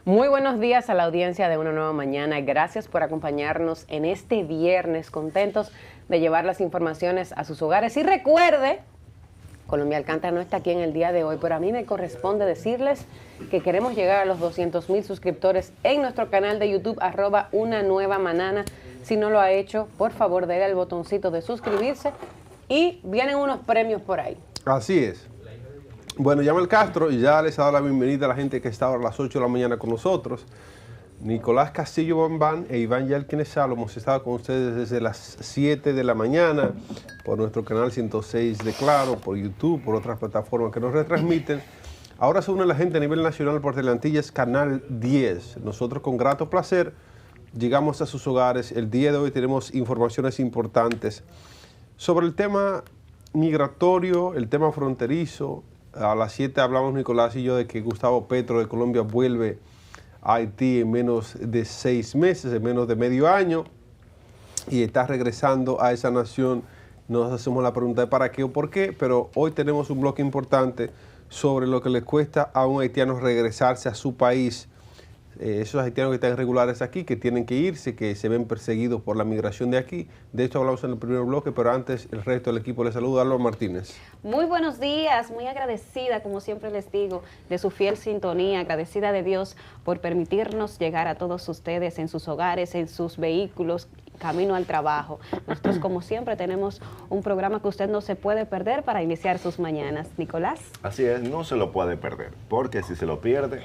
Muy buenos días a la audiencia de Una Nueva Mañana. Gracias por acompañarnos en este viernes, contentos de llevar las informaciones a sus hogares. Y recuerde, Colombia Alcántara no está aquí en el día de hoy, pero a mí me corresponde decirles que queremos llegar a los 200,000 suscriptores en nuestro canal de YouTube, @UnaNuevaManana. Si no lo ha hecho, por favor, déle al botoncito de suscribirse y vienen unos premios por ahí. Así es. Bueno, Yamel Castro, y ya les ha dado la bienvenida a la gente que está ahora a las 8 de la mañana con nosotros. Nicolás Castillo Bambán e Iván Yelkines Salo hemos estado con ustedes desde las 7 de la mañana por nuestro canal 106 de Claro, por YouTube, por otras plataformas que nos retransmiten. Ahora se une la gente a nivel nacional por Teleantillas, Canal 10. Nosotros con grato placer llegamos a sus hogares. El día de hoy tenemos informaciones importantes sobre el tema migratorio, el tema fronterizo. A las 7 hablamos Nicolás y yo de que Gustavo Petro de Colombia vuelve a Haití en menos de 6 meses, en menos de medio año, y está regresando a esa nación. Nos hacemos la pregunta de para qué o por qué, pero hoy tenemos un bloque importante sobre lo que le cuesta a un haitiano regresarse a su país. Esos haitianos que están irregulares aquí, que tienen que irse, que se ven perseguidos por la migración de aquí. De esto hablamos en el primer bloque, pero antes el resto del equipo les saluda. Alba Martínez. Muy buenos días, muy agradecida, como siempre les digo, de su fiel sintonía, agradecida de Dios por permitirnos llegar a todos ustedes en sus hogares, en sus vehículos, camino al trabajo. Nosotros, como siempre, tenemos un programa que usted no se puede perder para iniciar sus mañanas. Nicolás. Así es, no se lo puede perder, porque si se lo pierde,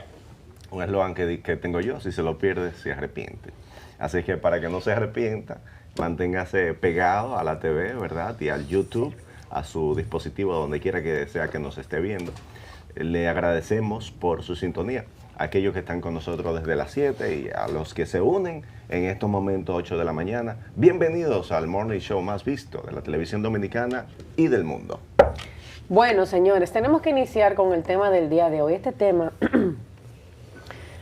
un eslogan que tengo yo, si se lo pierde, se arrepiente. Así que para que no se arrepienta, manténgase pegado a la TV, ¿verdad? Y al YouTube, a su dispositivo, donde quiera que sea que nos esté viendo. Le agradecemos por su sintonía. A aquellos que están con nosotros desde las 7 y a los que se unen en estos momentos 8 de la mañana, bienvenidos al Morning Show más visto de la televisión dominicana y del mundo. Bueno, señores, tenemos que iniciar con el tema del día de hoy. Este tema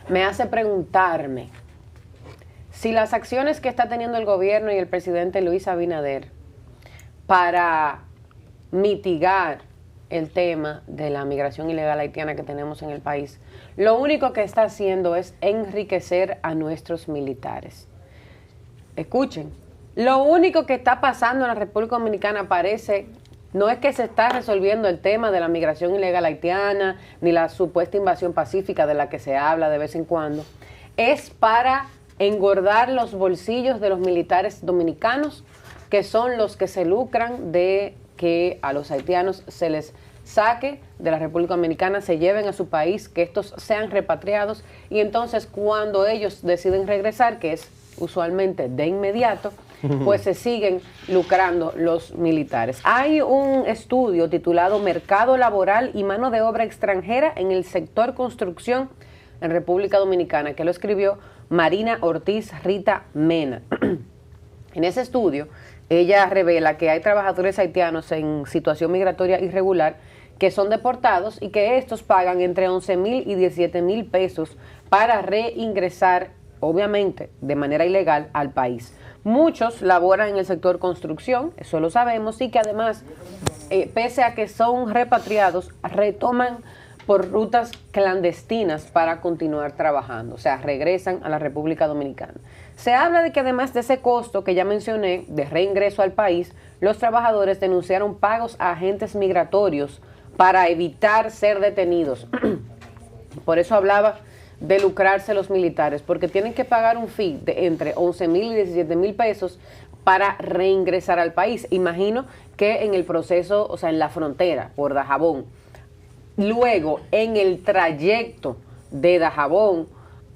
me hace preguntarme si las acciones que está teniendo el gobierno y el presidente Luis Abinader para mitigar el tema de la migración ilegal haitiana que tenemos en el país, lo único que está haciendo es enriquecer a nuestros militares. Escuchen, lo único que está pasando en la República Dominicana parece, no es que se está resolviendo el tema de la migración ilegal haitiana, ni la supuesta invasión pacífica de la que se habla de vez en cuando, es para engordar los bolsillos de los militares dominicanos, que son los que se lucran de que a los haitianos se les saque de la República Dominicana, se lleven a su país, que estos sean repatriados, y entonces cuando ellos deciden regresar, que es usualmente de inmediato, pues se siguen lucrando los militares. Hay un estudio titulado Mercado Laboral y Mano de Obra Extranjera en el sector construcción en República Dominicana, que lo escribió Marina Ortiz Rita Mena. En ese estudio, ella revela que hay trabajadores haitianos en situación migratoria irregular que son deportados y que estos pagan entre 11,000 y 17,000 pesos para reingresar, obviamente, de manera ilegal al país. Muchos laboran en el sector construcción, eso lo sabemos, y que además, pese a que son repatriados, retoman por rutas clandestinas para continuar trabajando, o sea, regresan a la República Dominicana. Se habla de que además de ese costo que ya mencioné, de reingreso al país, los trabajadores denunciaron pagos a agentes migratorios para evitar ser detenidos. Por eso hablaba de lucrarse los militares, porque tienen que pagar un fee de entre 11,000 y 17,000 pesos para reingresar al país. Imagino que en el proceso, o sea, en la frontera, por Dajabón, luego en el trayecto de Dajabón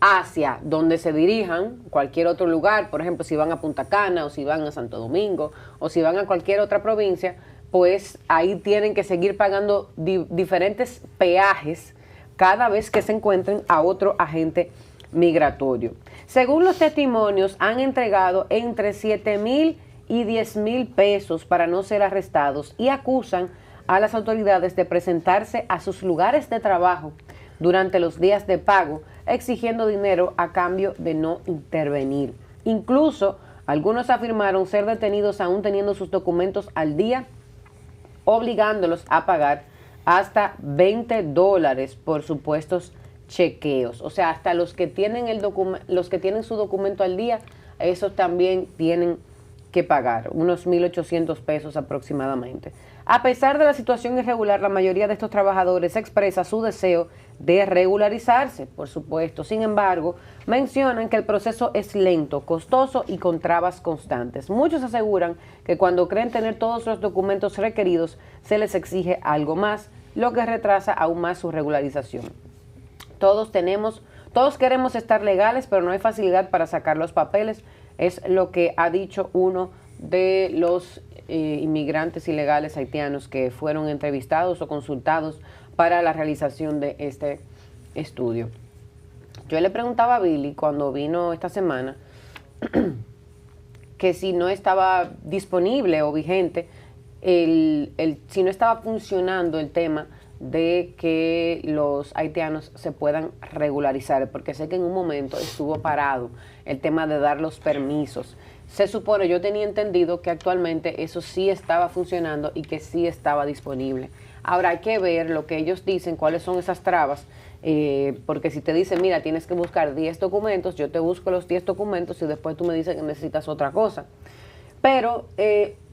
hacia donde se dirijan, cualquier otro lugar, por ejemplo, si van a Punta Cana o si van a Santo Domingo o si van a cualquier otra provincia, pues ahí tienen que seguir pagando diferentes peajes cada vez que se encuentren a otro agente migratorio. Según los testimonios, han entregado entre 7,000 y 10,000 pesos para no ser arrestados y acusan a las autoridades de presentarse a sus lugares de trabajo durante los días de pago, exigiendo dinero a cambio de no intervenir. Incluso algunos afirmaron ser detenidos aún teniendo sus documentos al día, obligándolos a pagar hasta $20 por supuestos chequeos. O sea, hasta los que tienen los que tienen su documento al día, esos también tienen que pagar, unos 1.800 pesos aproximadamente. A pesar de la situación irregular, la mayoría de estos trabajadores expresa su deseo de regularizarse, por supuesto. Sin embargo, mencionan que el proceso es lento, costoso y con trabas constantes. Muchos aseguran que cuando creen tener todos los documentos requeridos, se les exige algo más, lo que retrasa aún más su regularización. Todos queremos estar legales, pero no hay facilidad para sacar los papeles, es lo que ha dicho uno de los inmigrantes ilegales haitianos que fueron entrevistados o consultados para la realización de este estudio. Yo le preguntaba a Billy cuando vino esta semana que si no estaba disponible o vigente, si no estaba funcionando el tema de que los haitianos se puedan regularizar, porque sé que en un momento estuvo parado el tema de dar los permisos. Se supone, yo tenía entendido que actualmente eso sí estaba funcionando y que sí estaba disponible. Ahora hay que ver lo que ellos dicen, cuáles son esas trabas, porque si te dicen, mira, tienes que buscar 10 documentos, yo te busco los 10 documentos y después tú me dices que necesitas otra cosa. Pero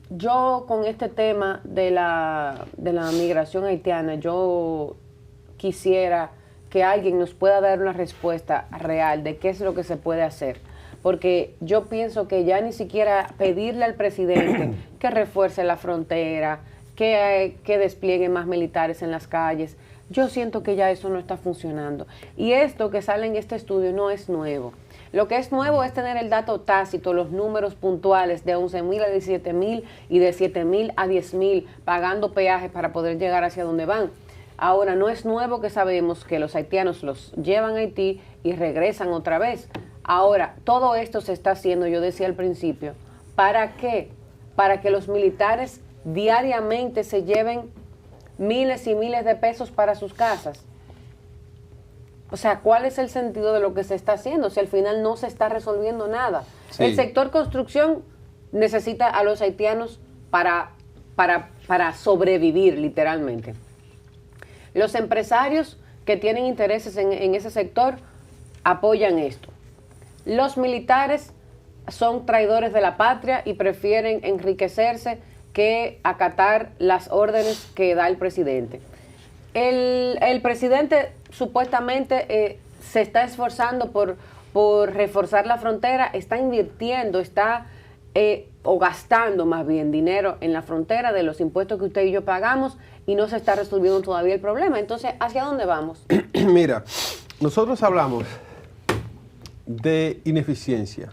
yo con este tema de la migración haitiana, yo quisiera que alguien nos pueda dar una respuesta real de qué es lo que se puede hacer. Porque yo pienso que ya ni siquiera pedirle al presidente que refuerce la frontera, que despliegue más militares en las calles, yo siento que ya eso no está funcionando. Y esto que sale en este estudio no es nuevo. Lo que es nuevo es tener el dato tácito, los números puntuales de 11.000 a 17.000 y de 7.000 a 10.000 pagando peajes para poder llegar hacia donde van. Ahora, no es nuevo que sabemos que los haitianos los llevan a Haití y regresan otra vez. Ahora, todo esto se está haciendo, yo decía al principio, ¿para qué? Para que los militares diariamente se lleven miles y miles de pesos para sus casas. O sea, ¿cuál es el sentido de lo que se está haciendo si al final no se está resolviendo nada? Sí. El sector construcción necesita a los haitianos para sobrevivir, literalmente. Los empresarios que tienen intereses en ese sector apoyan esto. Los militares son traidores de la patria y prefieren enriquecerse que acatar las órdenes que da el presidente. El presidente supuestamente se está esforzando por reforzar la frontera, está invirtiendo, o gastando más bien dinero en la frontera de los impuestos que usted y yo pagamos y no se está resolviendo todavía el problema. Entonces, ¿hacia dónde vamos? Mira, nosotros hablamos de ineficiencia.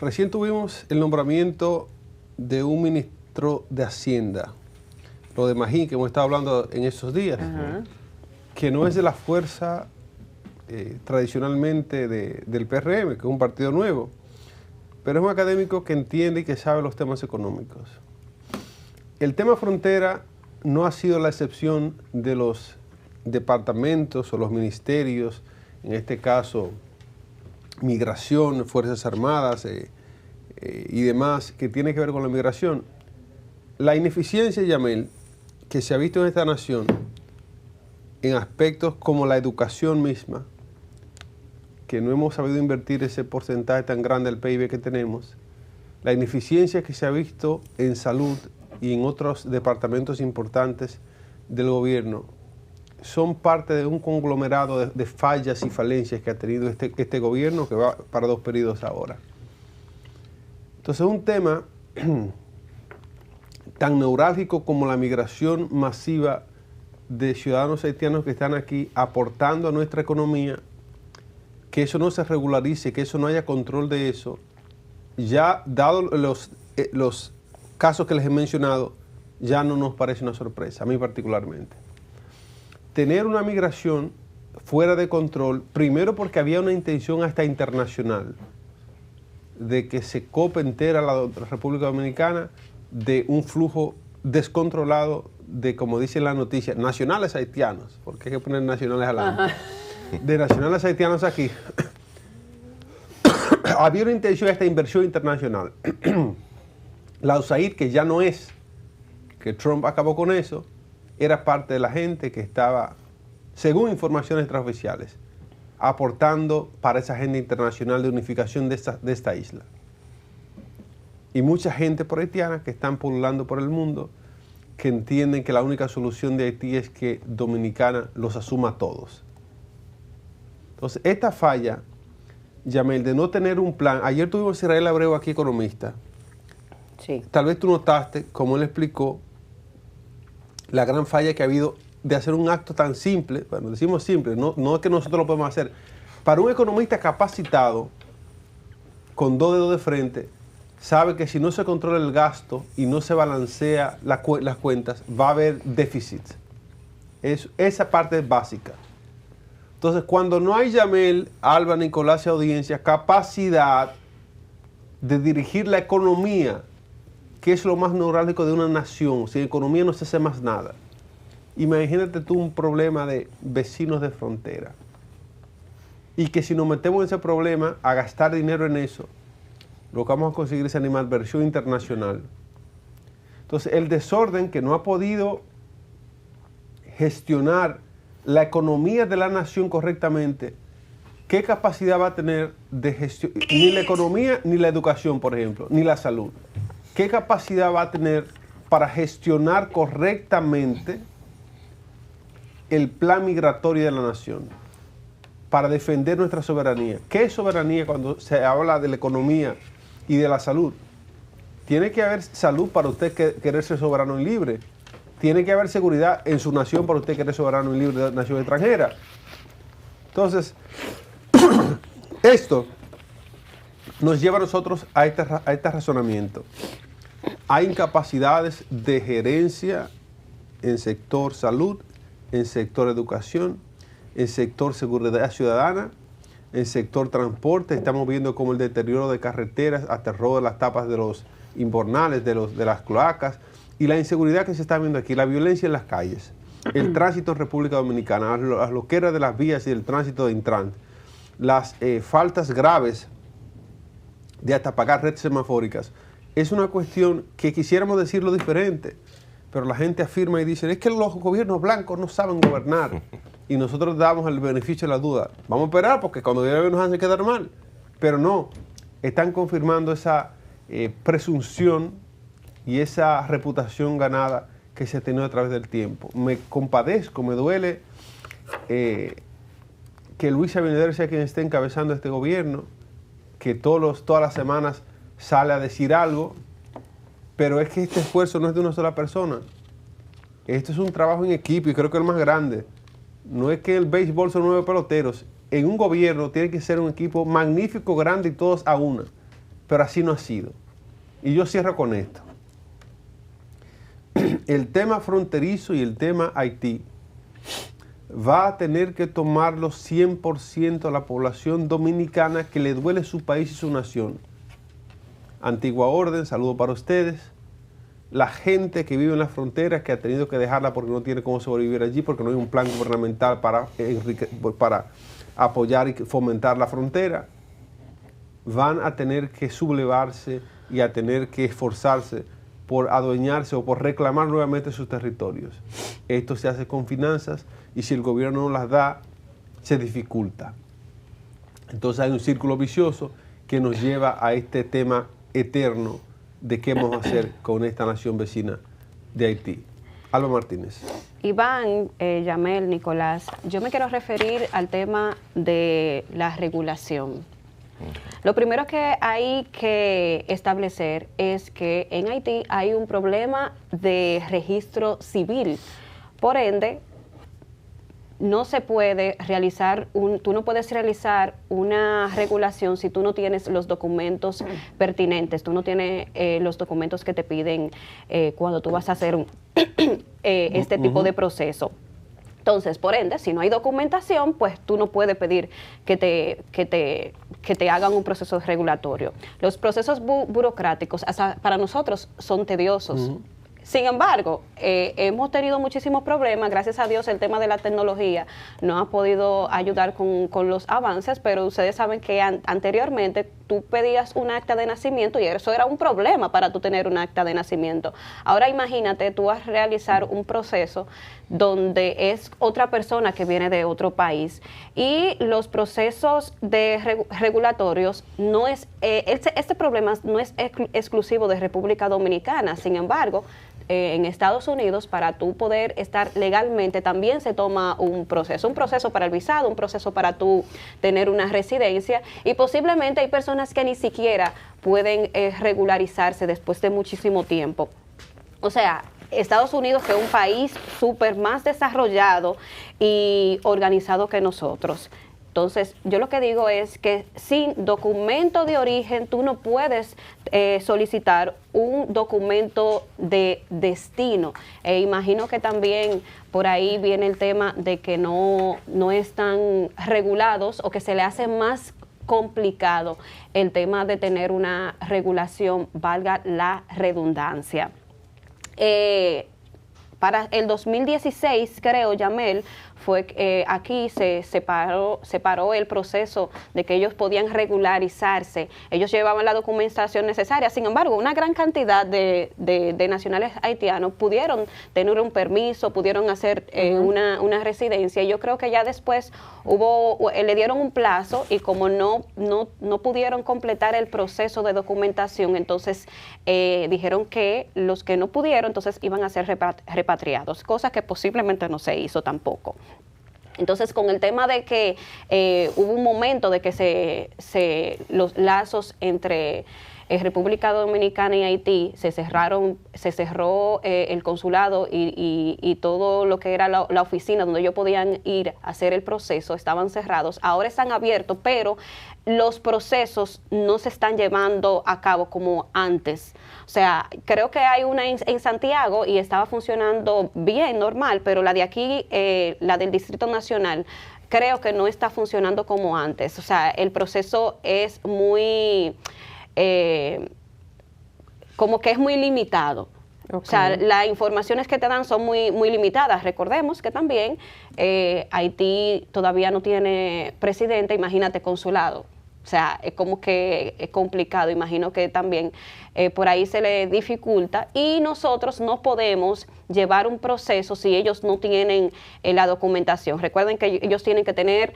Recién tuvimos el nombramiento de un ministro de Hacienda, lo de Magín, que hemos estado hablando en estos días, que no es de la fuerza tradicionalmente del PRM, que es un partido nuevo, pero es un académico que entiende y que sabe los temas económicos. El tema frontera no ha sido la excepción de los departamentos o los ministerios, en este caso migración, Fuerzas Armadas y demás, que tiene que ver con la migración. La ineficiencia, Yamel, que se ha visto en esta nación en aspectos como la educación misma, que no hemos sabido invertir ese porcentaje tan grande del PIB que tenemos, la ineficiencia que se ha visto en salud y en otros departamentos importantes del gobierno, son parte de un conglomerado de fallas y falencias que ha tenido este gobierno, que va para 2 periodos ahora. Entonces, un tema tan neurálgico como la migración masiva de ciudadanos haitianos que están aquí aportando a nuestra economía, que eso no se regularice, que eso no haya control de eso, ya dado los casos que les he mencionado, ya no nos parece una sorpresa, a mí particularmente. Tener una migración fuera de control, primero porque había una intención hasta internacional de que se cope entera la República Dominicana de un flujo descontrolado de, como dice la noticia, nacionales haitianos, porque hay que poner nacionales adelante, de nacionales haitianos aquí. Había una intención de esta inversión internacional. La USAID, que ya no es, que Trump acabó con eso, era parte de la gente que estaba según informaciones extraoficiales, aportando para esa agenda internacional de unificación de esta isla. Y mucha gente prohaitiana que están pululando por el mundo, que entienden que la única solución de Haití es que Dominicana los asuma a todos. Entonces, esta falla, Yamel, de no tener un plan. Ayer tuvimos a Israel Abreu aquí, economista. Sí. Tal vez tú notaste, como él explicó, la gran falla que ha habido de hacer un acto tan simple. Bueno, decimos simple, no es que nosotros lo podemos hacer. Para un economista capacitado, con 2 dedos de frente, sabe que si no se controla el gasto y no se balancea las cuentas, va a haber déficit. Esa parte es básica. Entonces, cuando no hay, Yamel, Alba, Nicolás y audiencia, capacidad de dirigir la economía, que es lo más neurálgico de una nación, sin economía no se hace más nada. Imagínate tú un problema de vecinos de frontera. Y que si nos metemos en ese problema, a gastar dinero en eso, lo que vamos a conseguir es animadversión internacional. Entonces, el desorden que no ha podido gestionar la economía de la nación correctamente, ¿qué capacidad va a tener de gestión? Ni la economía, ni la educación, por ejemplo, ni la salud. ¿Qué capacidad va a tener para gestionar correctamente el plan migratorio de la nación? Para defender nuestra soberanía. ¿Qué es soberanía cuando se habla de la economía y de la salud? Tiene que haber salud para usted querer ser soberano y libre. Tiene que haber seguridad en su nación para usted querer ser soberano y libre de nación extranjera. Entonces, esto nos lleva a nosotros a este razonamiento. Hay incapacidades de gerencia en sector salud, en sector educación, en sector seguridad ciudadana, en sector transporte. Estamos viendo como el deterioro de carreteras, hasta el robo de las tapas de los inbornales, de las cloacas, y la inseguridad que se está viendo aquí, la violencia en las calles, el tránsito en República Dominicana, las loqueras de las vías y el tránsito de Intran, las faltas graves de hasta pagar redes semafóricas. Es una cuestión que quisiéramos decirlo diferente, pero la gente afirma y dice, es que los gobiernos blancos no saben gobernar. Y nosotros damos el beneficio de la duda. Vamos a esperar porque cuando viene nos hacen quedar mal. Pero no, están confirmando esa presunción y esa reputación ganada que se ha tenido a través del tiempo. Me compadezco, me duele que Luis Abinader sea quien esté encabezando este gobierno, que todas las semanas sale a decir algo, pero es que este esfuerzo no es de una sola persona. Esto es un trabajo en equipo y creo que es el más grande. No es que el béisbol son 9 peloteros. En un gobierno tiene que ser un equipo magnífico, grande y todos a una. Pero así no ha sido. Y yo cierro con esto. El tema fronterizo y el tema Haití va a tener que tomarlo 100% a la población dominicana que le duele su país y su nación. Antigua Orden, saludo para ustedes. La gente que vive en las fronteras, que ha tenido que dejarla porque no tiene cómo sobrevivir allí, porque no hay un plan gubernamental para apoyar y fomentar la frontera, van a tener que sublevarse y a tener que esforzarse por adueñarse o por reclamar nuevamente sus territorios. Esto se hace con finanzas y si el gobierno no las da, se dificulta. Entonces hay un círculo vicioso que nos lleva a este tema eterno de qué vamos a hacer con esta nación vecina de Haití. Alba Martínez. Iván, Yamel, Nicolás, yo me quiero referir al tema de la regulación. Lo primero que hay que establecer es que en Haití hay un problema de registro civil. Por ende, no se puede realizar tú no puedes realizar una regulación si tú no tienes los documentos pertinentes, tú no tienes los documentos que te piden cuando tú vas a hacer este tipo de proceso. Entonces, por ende, si no hay documentación, pues tú no puedes pedir que te hagan un proceso regulatorio. Los procesos burocráticos hasta para nosotros son tediosos. Sin embargo, hemos tenido muchísimos problemas. Gracias a Dios el tema de la tecnología nos ha podido ayudar con los avances, pero ustedes saben que anteriormente tú pedías un acta de nacimiento y eso era un problema para tú tener un acta de nacimiento. Ahora imagínate, tú vas a realizar un proceso donde es otra persona que viene de otro país y los procesos regulatorios no es, este problema no es exclusivo de República Dominicana. Sin embargo, en Estados Unidos, para tú poder estar legalmente, también se toma un proceso para el visado, un proceso para tú tener una residencia, y posiblemente hay personas que ni siquiera pueden regularizarse después de muchísimo tiempo. O sea, Estados Unidos, que es un país súper más desarrollado y organizado que nosotros. Entonces, yo lo que digo es que sin documento de origen tú no puedes solicitar un documento de destino. Imagino que también por ahí viene el tema de que no están regulados o que se le hace más complicado el tema de tener una regulación, valga la redundancia. Para el 2016, creo, Yamel, fue aquí se separó el proceso de que ellos podían regularizarse. Ellos llevaban la documentación necesaria. Sin embargo, una gran cantidad de nacionales haitianos pudieron tener un permiso, pudieron hacer una residencia. Y yo creo que ya después le dieron un plazo y como no pudieron completar el proceso de documentación, entonces dijeron que los que no pudieron, entonces iban a ser repatriados, cosa que posiblemente no se hizo tampoco. Entonces, con el tema de que hubo un momento de que los lazos entre República Dominicana y Haití se cerró el consulado y todo lo que era la oficina donde ellos podían ir a hacer el proceso, estaban cerrados. Ahora están abiertos, pero los procesos no se están llevando a cabo como antes. O sea, creo que hay una en Santiago y estaba funcionando bien, normal, pero la de aquí, la del Distrito Nacional, creo que no está funcionando como antes. O sea, el proceso es muy, como que es muy limitado. Okay. O sea, las informaciones que te dan son muy limitadas. Recordemos que también Haití todavía no tiene presidente, imagínate consulado. O sea, es como que es complicado, imagino que también por ahí se le dificulta y nosotros no podemos llevar un proceso si ellos no tienen la documentación. Recuerden que ellos tienen que tener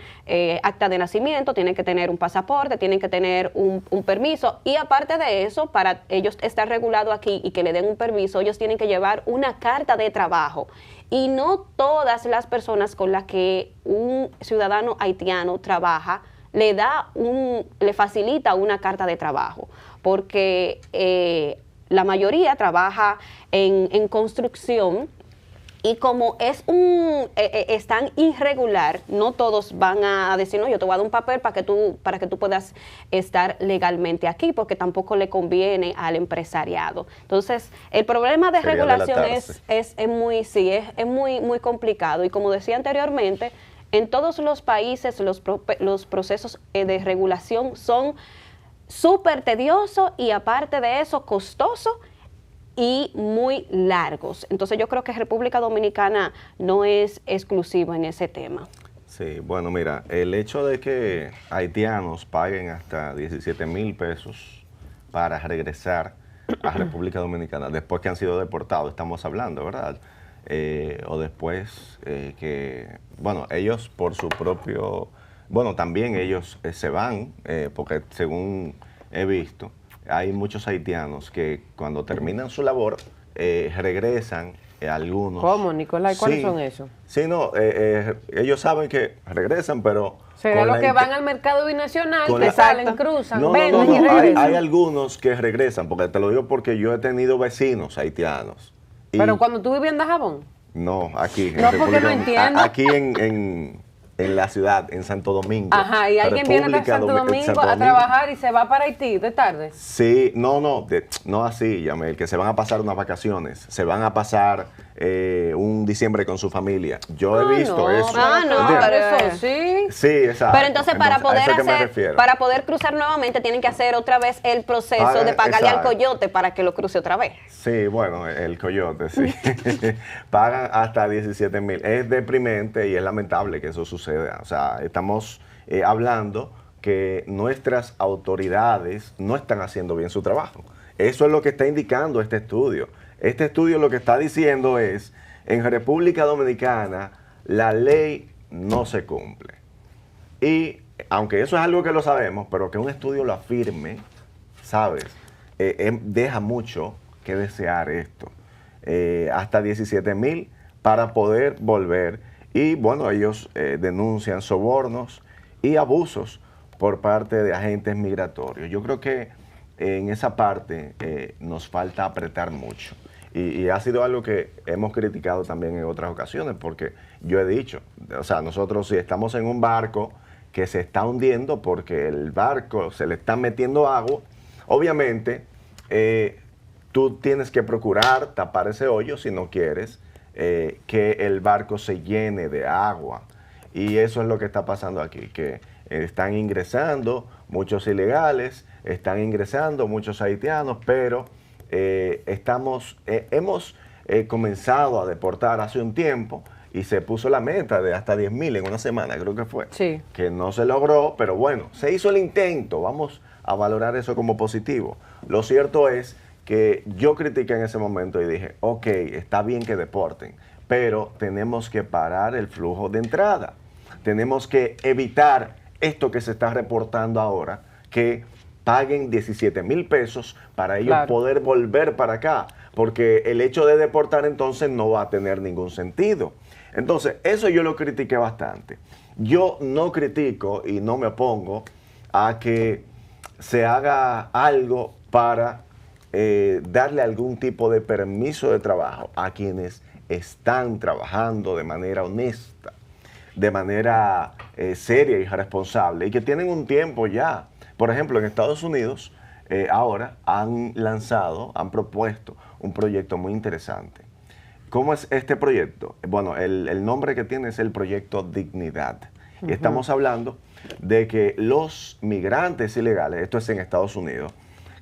acta de nacimiento, tienen que tener un pasaporte, tienen que tener un permiso y aparte de eso, para ellos estar regulados aquí y que le den un permiso, ellos tienen que llevar una carta de trabajo. Y no todas las personas con las que un ciudadano haitiano trabaja le facilita una carta de trabajo, porque la mayoría trabaja en construcción y como es tan irregular, no todos van a decir, no, yo te voy a dar un papel para que tú puedas estar legalmente aquí, porque tampoco le conviene al empresariado. Entonces, el problema de regulación es muy complicado y como decía anteriormente, en todos los países los procesos de regulación son súper tediosos y aparte de eso costosos y muy largos. Entonces yo creo que República Dominicana no es exclusiva en ese tema. Sí, bueno, mira, el hecho de que haitianos paguen hasta 17,000 pesos para regresar a República Dominicana después que han sido deportados, estamos hablando, ¿verdad? O después que, bueno, ellos por su propio, bueno, también ellos se van, porque según he visto, hay muchos haitianos que cuando terminan su labor regresan, algunos. ¿Cómo, Nicolás? ¿Cuáles son esos? Sí, no, ellos saben que regresan, pero... Será los que van al mercado binacional, que salen, cruzan, venden y regresan. Hay algunos que regresan, porque te lo digo porque yo he tenido vecinos haitianos. Pero cuando tú vivías en Dajabón. No, aquí. No, porque no entiendo. Aquí en la ciudad, en Santo Domingo. Ajá, y alguien viene de Santo Domingo a trabajar y se va para Haití de tarde. Sí, no así, Yamel, que se van a pasar unas vacaciones, se van a pasar un diciembre con su familia. Yo he visto eso. Pero eso sí. Sí, exacto. Pero entonces para poder cruzar nuevamente tienen que hacer otra vez el proceso de pagarle al coyote para que lo cruce otra vez. Sí, bueno, el coyote, sí. Pagan hasta 17,000. Es deprimente y es lamentable que eso suceda. O sea, estamos hablando que nuestras autoridades no están haciendo bien su trabajo. Eso es lo que está indicando este estudio. Este estudio lo que está diciendo es, en República Dominicana, la ley no se cumple. Y aunque eso es algo que lo sabemos, pero que un estudio lo afirme, ¿sabes? Deja mucho que desear esto. Hasta 17,000 para poder volver. Y bueno, ellos denuncian sobornos y abusos por parte de agentes migratorios. Yo creo que en esa parte nos falta apretar mucho. Y ha sido algo que hemos criticado también en otras ocasiones, porque yo he dicho, o sea, nosotros si estamos en un barco que se está hundiendo porque el barco se le está metiendo agua, obviamente tú tienes que procurar tapar ese hoyo si no quieres que el barco se llene de agua. Y eso es lo que está pasando aquí, que están ingresando muchos ilegales, están ingresando muchos haitianos, pero hemos comenzado a deportar hace un tiempo y se puso la meta de hasta 10,000 en una semana, creo que fue, sí, que no se logró, pero bueno, se hizo el intento, vamos a valorar eso como positivo. Lo cierto es que yo critiqué en ese momento y dije, ok, está bien que deporten, pero tenemos que parar el flujo de entrada, tenemos que evitar esto que se está reportando ahora, que paguen 17,000 pesos para ellos poder volver para acá, porque el hecho de deportar entonces no va a tener ningún sentido. Entonces, eso yo lo critiqué bastante. Yo no critico y no me opongo a que se haga algo para darle algún tipo de permiso de trabajo a quienes están trabajando de manera honesta, de manera seria y responsable, y que tienen un tiempo ya. Por ejemplo, en Estados Unidos ahora han propuesto un proyecto muy interesante. ¿Cómo es este proyecto? Bueno, el nombre que tiene es el proyecto Dignidad. Y estamos hablando de que los migrantes ilegales, esto es en Estados Unidos,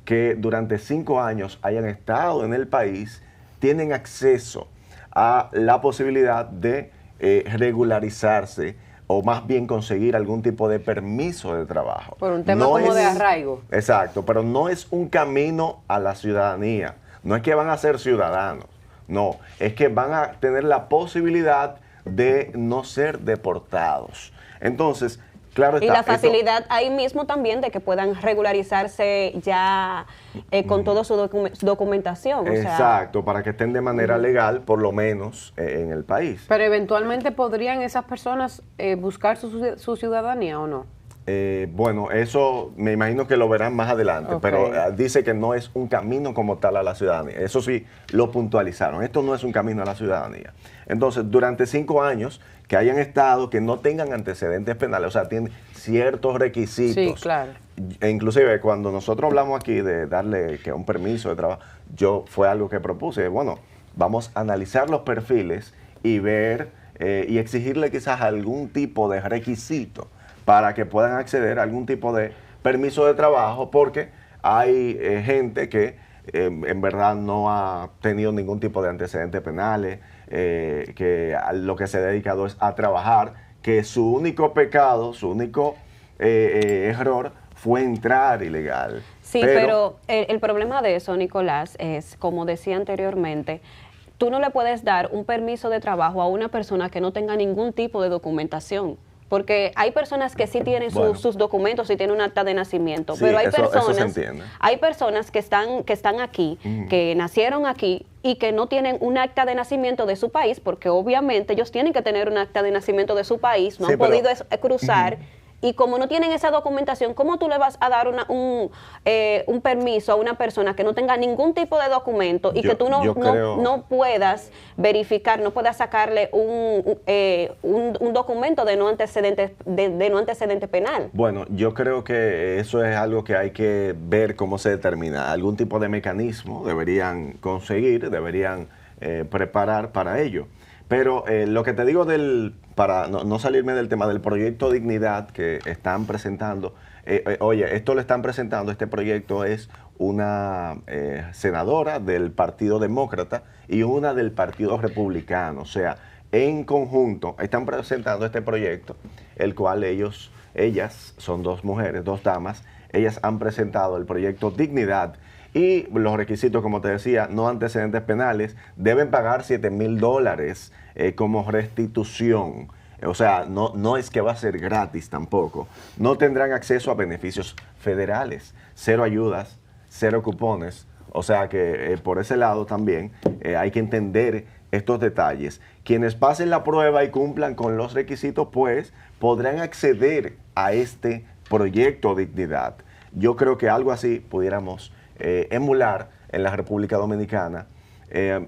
que durante 5 años hayan estado en el país, tienen acceso a la posibilidad de regularizarse o más bien conseguir algún tipo de permiso de trabajo. Por un tema como de arraigo. Exacto, pero no es un camino a la ciudadanía. No es que van a ser ciudadanos, no, es que van a tener la posibilidad de no ser deportados. Entonces, claro está. Y la facilidad ahí mismo también de que puedan regularizarse ya con toda su documentación. Exacto, para que estén de manera legal, por lo menos, en el país. Pero eventualmente podrían esas personas buscar su ciudadanía o no. Bueno, eso me imagino que lo verán más adelante, pero dice que no es un camino como tal a la ciudadanía. Eso sí, lo puntualizaron. Esto no es un camino a la ciudadanía. Entonces, durante 5 años que hayan estado, que no tengan antecedentes penales, o sea, tienen ciertos requisitos. Sí, claro. E inclusive, cuando nosotros hablamos aquí de darle un permiso de trabajo, fue algo que propuse. Bueno, vamos a analizar los perfiles y ver y exigirle quizás algún tipo de requisito para que puedan acceder a algún tipo de permiso de trabajo, porque hay gente que en verdad no ha tenido ningún tipo de antecedentes penales, que lo que se ha dedicado es a trabajar, que su único pecado, su único error fue entrar ilegal. Sí, pero el problema de eso, Nicolás, es, como decía anteriormente, tú no le puedes dar un permiso de trabajo a una persona que no tenga ningún tipo de documentación. Porque hay personas que sí tienen sus documentos y tienen un acta de nacimiento, sí, pero hay personas que están aquí, que nacieron aquí y que no tienen un acta de nacimiento de su país, porque obviamente ellos tienen que tener un acta de nacimiento de su país, no han podido cruzar. Y como no tienen esa documentación, ¿cómo tú le vas a dar un permiso a una persona que no tenga ningún tipo de documento y que tú no puedas verificar, no puedas sacarle un documento de no antecedente penal? Bueno, yo creo que eso es algo que hay que ver cómo se determina. Algún tipo de mecanismo deberían conseguir, deberían preparar para ello. Pero lo que te digo para no salirme del tema del proyecto Dignidad que están presentando, oye, esto lo están presentando, este proyecto es una senadora del Partido Demócrata y una del Partido Republicano. O sea, en conjunto están presentando este proyecto, el cual ellas son dos mujeres, dos damas, ellas han presentado el proyecto Dignidad y los requisitos, como te decía, no antecedentes penales, deben pagar $7,000 como restitución. O sea, no es que va a ser gratis tampoco. No tendrán acceso a beneficios federales, 0 ayudas, 0 cupones. O sea que por ese lado también hay que entender estos detalles. Quienes pasen la prueba y cumplan con los requisitos, pues podrán acceder a este proyecto Dignidad. Yo creo que algo así pudiéramos emular en la República Dominicana.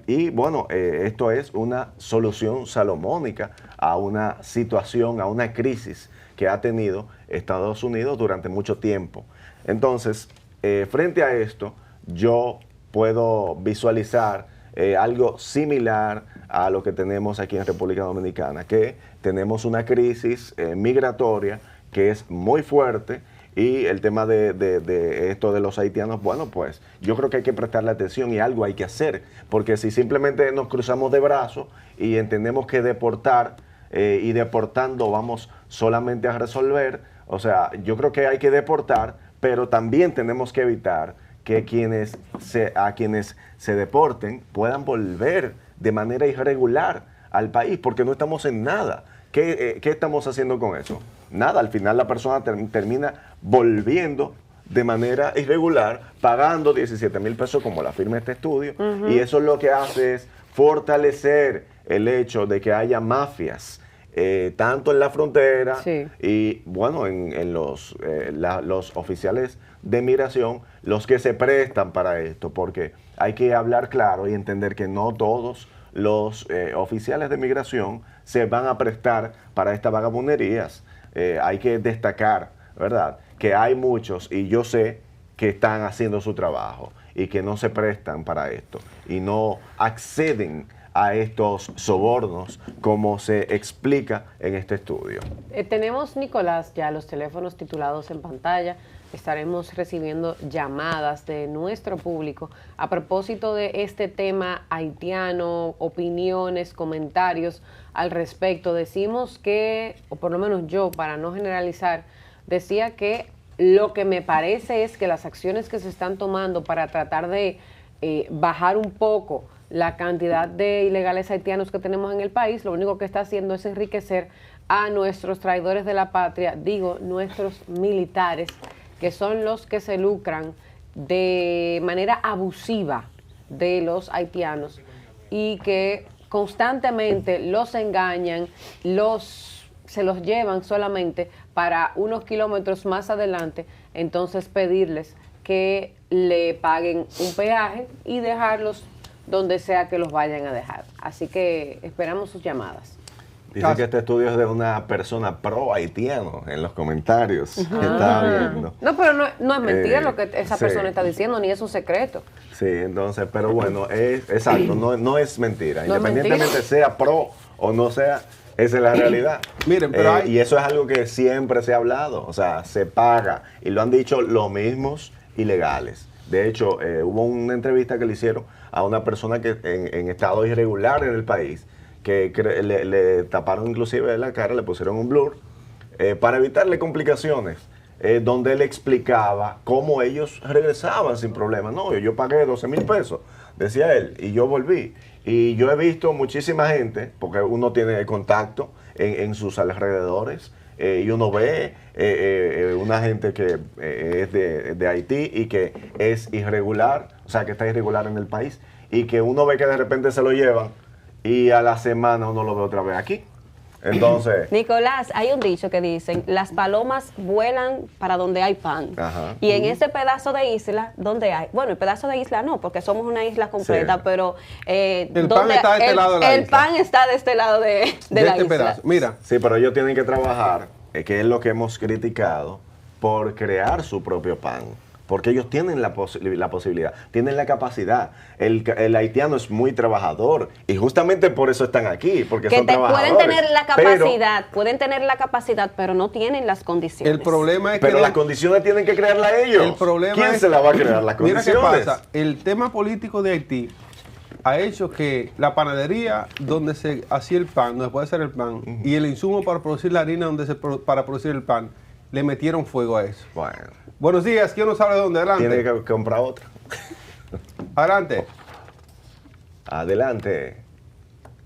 Y bueno, esto es una solución salomónica a una situación, a una crisis que ha tenido Estados Unidos durante mucho tiempo. Entonces, frente a esto, yo puedo visualizar algo similar a lo que tenemos aquí en República Dominicana, que tenemos una crisis migratoria que es muy fuerte. Y el tema de esto de los haitianos, bueno, pues yo creo que hay que prestarle atención y algo hay que hacer, porque si simplemente nos cruzamos de brazos y entendemos que deportar y deportando vamos solamente a resolver, o sea, yo creo que hay que deportar, pero también tenemos que evitar que a quienes se deporten puedan volver de manera irregular al país, porque no estamos en nada. ¿Qué estamos haciendo con eso? Nada, al final la persona termina volviendo de manera irregular, pagando 17,000 pesos como la firma este estudio, y eso lo que hace es fortalecer el hecho de que haya mafias, tanto en la frontera y bueno, en los oficiales de migración, los que se prestan para esto, porque hay que hablar claro y entender que no todos los oficiales de migración se van a prestar para estas vagabunderías. Hay que destacar, ¿verdad?, que hay muchos, y yo sé que están haciendo su trabajo y que no se prestan para esto y no acceden a estos sobornos como se explica en este estudio. Tenemos, Nicolás, ya los teléfonos titulados en pantalla. Estaremos recibiendo llamadas de nuestro público a propósito de este tema haitiano, opiniones, comentarios al respecto. Decimos que, o por lo menos yo, para no generalizar, decía que lo que me parece es que las acciones que se están tomando para tratar de bajar un poco la cantidad de ilegales haitianos que tenemos en el país, lo único que está haciendo es enriquecer a nuestros traidores de la patria, digo, nuestros militares, que son los que se lucran de manera abusiva de los haitianos y que constantemente los engañan, se los llevan solamente para unos kilómetros más adelante, entonces pedirles que le paguen un peaje y dejarlos donde sea que los vayan a dejar. Así que esperamos sus llamadas. Dice que este estudio es de una persona pro haitiano en los comentarios que estaba viendo. No, pero no es mentira lo que esa persona está diciendo, ni es un secreto. Sí, entonces, pero bueno, exacto, no es mentira. No Independientemente es mentira. sea pro o no sea, esa es la realidad. Miren, pero y eso es algo que siempre se ha hablado, o sea, se paga, y lo han dicho los mismos ilegales. De hecho, hubo una entrevista que le hicieron a una persona que en estado irregular en el país, que le taparon inclusive la cara, le pusieron un blur, para evitarle complicaciones, donde él explicaba cómo ellos regresaban sin problema. No, yo pagué 12,000 pesos, decía él, y yo volví. Y yo he visto muchísima gente, porque uno tiene contacto en sus alrededores, y uno ve una gente que es de Haití y que es irregular, o sea, que está irregular en el país, y que uno ve que de repente se lo llevan, y a la semana uno lo ve otra vez aquí. Entonces, Nicolás, hay un dicho que dicen, las palomas vuelan para donde hay pan. Ajá. Y en ese pedazo de isla, ¿dónde hay? Bueno, el pedazo de isla no, porque somos una isla completa, Sí. pero El pan está de este lado de la el isla. pan está de este lado de la este isla. pedazo. Mira, sí, pero ellos tienen que trabajar, que es lo que hemos criticado, por crear su propio pan. Porque ellos tienen la posibilidad, tienen la capacidad. El haitiano es muy trabajador y justamente por eso están aquí, porque Que son trabajadores. pueden tener la capacidad, pero no tienen las condiciones. el problema es que... Pero las condiciones tienen que crearlas ellos. El problema ¿Quién es- se las va a crear las Mira condiciones? qué pasa, el tema político de Haití ha hecho que la panadería donde se hacía el pan, donde puede hacer el pan, y el insumo para producir la harina para producir el pan, le metieron fuego a eso. Bueno. Buenos días, ¿quién no sabe de dónde? Adelante. Tiene que comprar otra. Adelante. Adelante.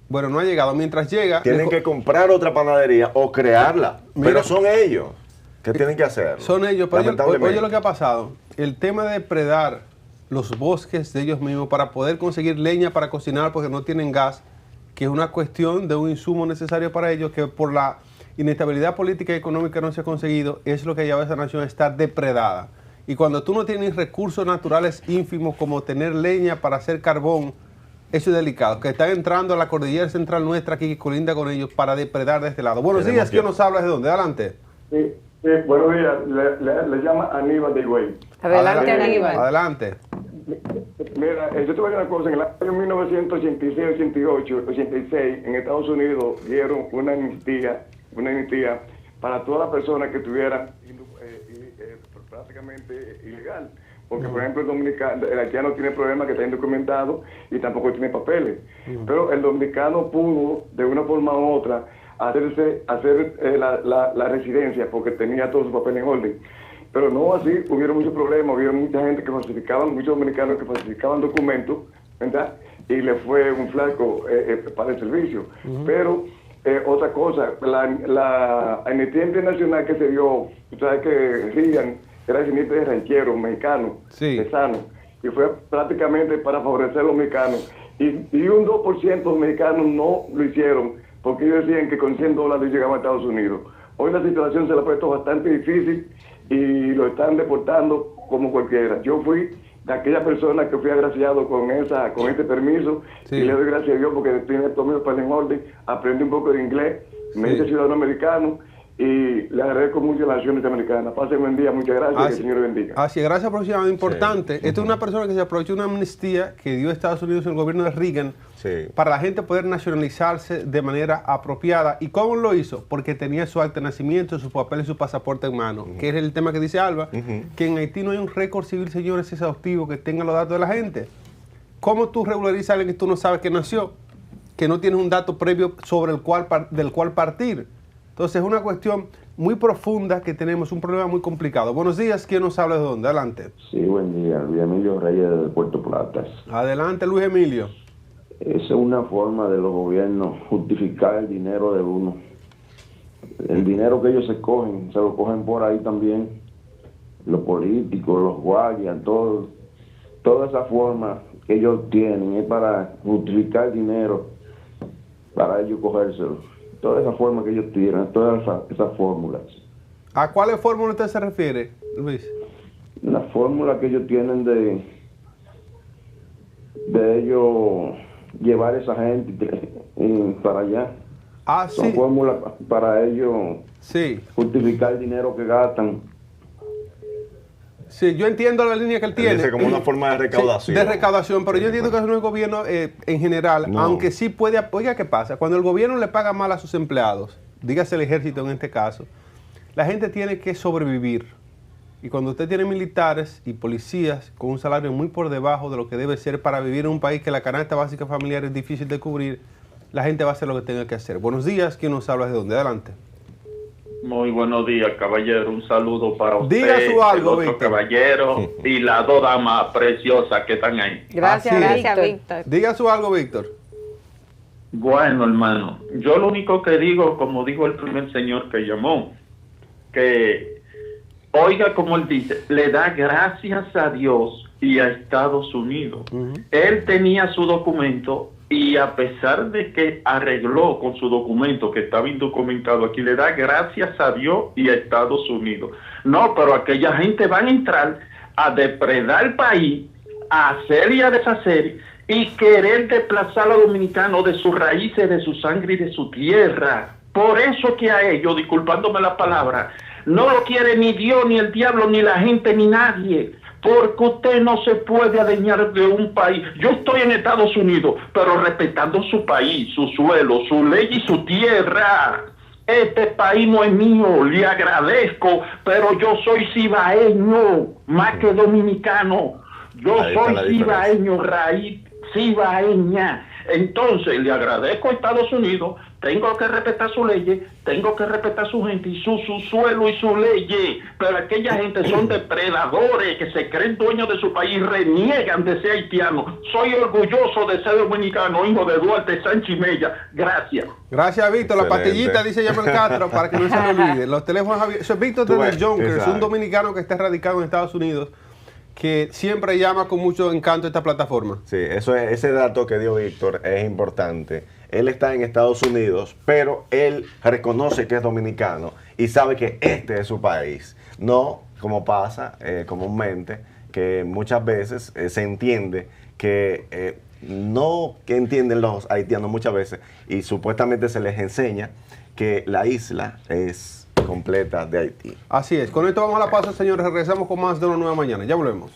Bueno, no ha llegado. Mientras llega... Tienen que comprar otra panadería o crearla. Mira, pero son ellos que tienen que hacerlo. Son ellos. Pero lamentablemente. oye lo que ha pasado. El tema de depredar los bosques de ellos mismos para poder conseguir leña para cocinar porque no tienen gas, que es una cuestión de un insumo necesario para ellos que por la inestabilidad política y económica no se ha conseguido, es lo que lleva a esa nación a estar depredada. Y cuando tú no tienes recursos naturales ínfimos como tener leña para hacer carbón, eso es delicado, que están entrando a la cordillera central nuestra aquí que colinda con ellos para depredar de este lado. Buenos días, ¿quién nos habla de dónde? Adelante. Sí, buenos días, le llama Aníbal de Higüey. Adelante, Aníbal. Adelante. Mira, yo te voy a decir una cosa, en el año 1986, 88, 86, en Estados Unidos dieron una amnistía para todas las personas que estuvieran prácticamente ilegal. Porque, por ejemplo, el haitiano tiene problemas que está indocumentado y tampoco tiene papeles. Pero el dominicano pudo, de una forma u otra, hacer la residencia porque tenía todos sus papeles en orden. Pero no así, hubieron muchos problemas, hubieron mucha gente que falsificaban, muchos dominicanos que falsificaban documentos, ¿verdad? Y le fue un flaco para el servicio. Pero otra cosa, la amnistía internacional que se dio, tú sabes que Reagan era descendiente de rancheros mexicanos, pesanos, y fue prácticamente para favorecer a los mexicanos. Y un 2% de los mexicanos no lo hicieron, porque ellos decían que con $100 llegaban a Estados Unidos. Hoy la situación se la ha puesto bastante difícil y lo están deportando como cualquiera. Yo fui de aquella persona que fui agraciado con este permiso, y le doy gracias a Dios porque tiene todo mi papel en orden, aprendí un poco de inglés, me hice ciudadano americano, y le agradezco mucho a la nación norteamericana. Pasen buen día, muchas gracias, que el Señor bendiga. Así es, gracias por mencionar, importante. Esta es una persona que se aprovechó de una amnistía que dio Estados Unidos en el gobierno de Reagan para la gente poder nacionalizarse de manera apropiada. ¿Y cómo lo hizo? Porque tenía su acta de nacimiento, sus papeles y su pasaporte en mano, que es el tema que dice Alba, que en Haití no hay un récord civil, señores, exhaustivo que tenga los datos de la gente. ¿Cómo tú regularizas a alguien que tú no sabes que nació? Que no tienes un dato previo sobre del cual partir. Entonces es una cuestión muy profunda que tenemos, un problema muy complicado. Buenos días, ¿quién nos habla de dónde? Adelante. Sí, buen día, Luis Emilio Reyes de Puerto Plata. Adelante, Luis Emilio. Esa es una forma de los gobiernos justificar el dinero de uno. El dinero que ellos se lo cogen por ahí también, los políticos, los guardias, toda esa forma que ellos tienen es para justificar el dinero, para ellos cogérselo. Toda esa forma que ellos tienen, todas esas fórmulas. ¿A cuáles fórmulas usted se refiere, Luis? La fórmula que ellos tienen de ellos llevar a esa gente para allá. Son fórmulas para ellos justificar el dinero que gastan. Sí, yo entiendo la línea que él tiene. Dice como una forma de recaudación. De recaudación, pero yo entiendo que eso no es el gobierno en general, aunque sí puede... Oiga, ¿qué pasa? Cuando el gobierno le paga mal a sus empleados, dígase el ejército en este caso, la gente tiene que sobrevivir. Y cuando usted tiene militares y policías con un salario muy por debajo de lo que debe ser para vivir en un país que la canasta básica familiar es difícil de cubrir, la gente va a hacer lo que tenga que hacer. Buenos días, ¿quién nos habla de dónde? Adelante. Muy buenos días, caballero. Un saludo para usted, diga su algo, el otro caballero y las dos damas preciosas que están ahí. Gracias, Víctor. Diga su algo, Víctor. Bueno, hermano, yo lo único que digo, como dijo el primer señor que llamó, que oiga como él dice, le da gracias a Dios y a Estados Unidos. Él tenía su documento y a pesar de que arregló con su documento que estaba indocumentado aquí, le da gracias a Dios y a Estados Unidos. No, pero aquella gente van a entrar a depredar el país, a hacer y a deshacer y querer desplazar a los dominicanos de sus raíces, de su sangre y de su tierra. Por eso que a ellos, disculpándome la palabra, no lo quiere ni Dios, ni el diablo, ni la gente, ni nadie. Porque usted no se puede adueñar de un país. Yo estoy en Estados Unidos, pero respetando su país, su suelo, su ley y su tierra. Este país no es mío, le agradezco, pero yo soy cibaeño, más que dominicano. Yo soy cibaeño, raíz cibaeña. Entonces, le agradezco a Estados Unidos, tengo que respetar sus leyes, tengo que respetar su gente y su suelo y su ley, pero aquella gente son depredadores que se creen dueños de su país, reniegan de ser haitianos. Soy orgulloso de ser dominicano, hijo de Duarte Sánchez Mella. Gracias. Gracias, Víctor. La pastillita dice Yamel Castro para que no se me olvide. Los teléfonos abiertos. Eso es Víctor de Jonkers, un dominicano que está radicado en Estados Unidos, que siempre llama con mucho encanto esta plataforma. Sí, ese dato que dio Víctor es importante. Él está en Estados Unidos, pero él reconoce que es dominicano y sabe que este es su país. No como pasa comúnmente, que muchas veces se entiende que no que entienden los haitianos muchas veces y supuestamente se les enseña que la isla es completa de Haití. Así es. Con esto vamos a la pausa, señores. Regresamos con más de Una Nueva Mañana. Ya volvemos.